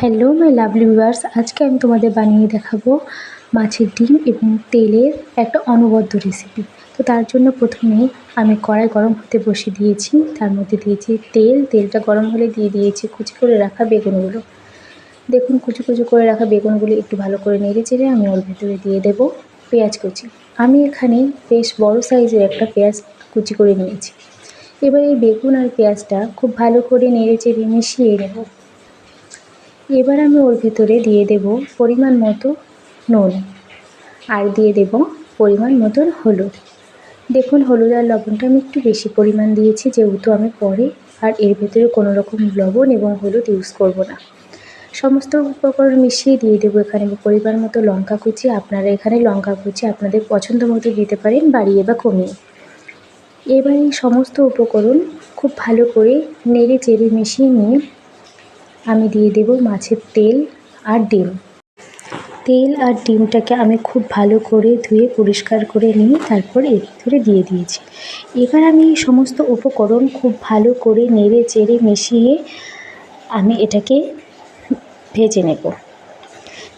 Hello my lovely viewers, আজকে আমি তোমাদের বানিয়ে দেখাবো মাছের ডিম এবং তেলের একটা অনবদ্য রেসিপি। তো তার জন্য প্রথমেই আমি কড়াই গরম হতে বসিয়ে দিয়েছি, তার মধ্যে দিয়েছি তেলটা গরম হলে দিয়ে দিয়েছি কুচি করে রাখা বেগুনগুলো। দেখুন কুচি কুচি করে রাখা বেগুনগুলো একটু ভালো করে নেড়ে চেড়ে আমি ওর ভেতরে দিয়ে দেবো পেঁয়াজ কুচি। আমি এখানে বেশ বড় সাইজের একটা পেঁয়াজ কুচি করে নিয়েছি। এবার এই বেগুন আর পেঁয়াজটা খুব ভালো করে নেড়ে চেড়ে মিশিয়ে নেব। এবার আমি ওর ভেতরে দিয়ে দেব পরিমাণ মতো নুন আর দিয়ে দেব পরিমাণ মতন হলুদ। দেখুন হলুদ আর লবণটা আমি একটু বেশি পরিমাণ দিয়েছি, যেহেতু আমি পরে আর এর ভেতরে কোনো রকম লবণ এবং হলুদ ইউজ করব না। সমস্ত উপকরণ মিশিয়ে দিয়ে দেবো এখানে পরিমাণ মতো লঙ্কা কুচি। আপনারা এখানে লঙ্কা কুচি আপনাদের পছন্দ মতো দিতে পারেন, বাড়িয়ে বা কমিয়ে। এবার এই সমস্ত উপকরণ খুব ভালো করে নেড়ে চেড়ে মিশিয়ে নিয়ে আমি দিয়ে দেব মাছের তেল আর ডিম। তেল আর ডিমটাকে আমি খুব ভালো করে ধুয়ে পরিষ্কার করে নিয়ে তারপর এর ভিতরে দিয়ে দিয়েছি। এবার আমি এই সমস্ত উপকরণ খুব ভালো করে নেড়ে চেড়ে মিশিয়ে আমি এটাকে ভেজে নেব।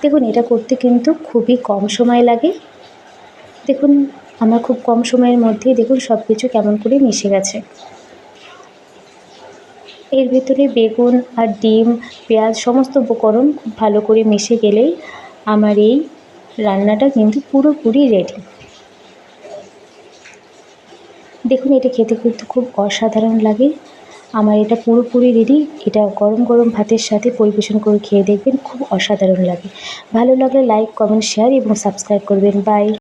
দেখুন এটা করতে কিন্তু খুবই কম সময় লাগে। দেখুন আমার খুব কম সময়ের মধ্যেই দেখুন সব কিছু কেমন করে মিশে গেছে। এর ভেতরে বেগুন আর ডিম, পেঁয়াজ সমস্ত উপকরণ খুব ভালো করে মিশে গেলেই আমার এই রান্নাটা কিন্তু পুরোপুরি রেডি। দেখুন এটা খেতে কিন্তু খুব অসাধারণ লাগে। আমার এটা পুরোপুরি রেডি। এটা গরম গরম ভাতের সাথে পরিবেশন করে খেয়ে দেখবেন, খুব অসাধারণ লাগে। ভালো লাগলে লাইক, কমেন্ট, শেয়ার এবং সাবস্ক্রাইব করবেন। বাই।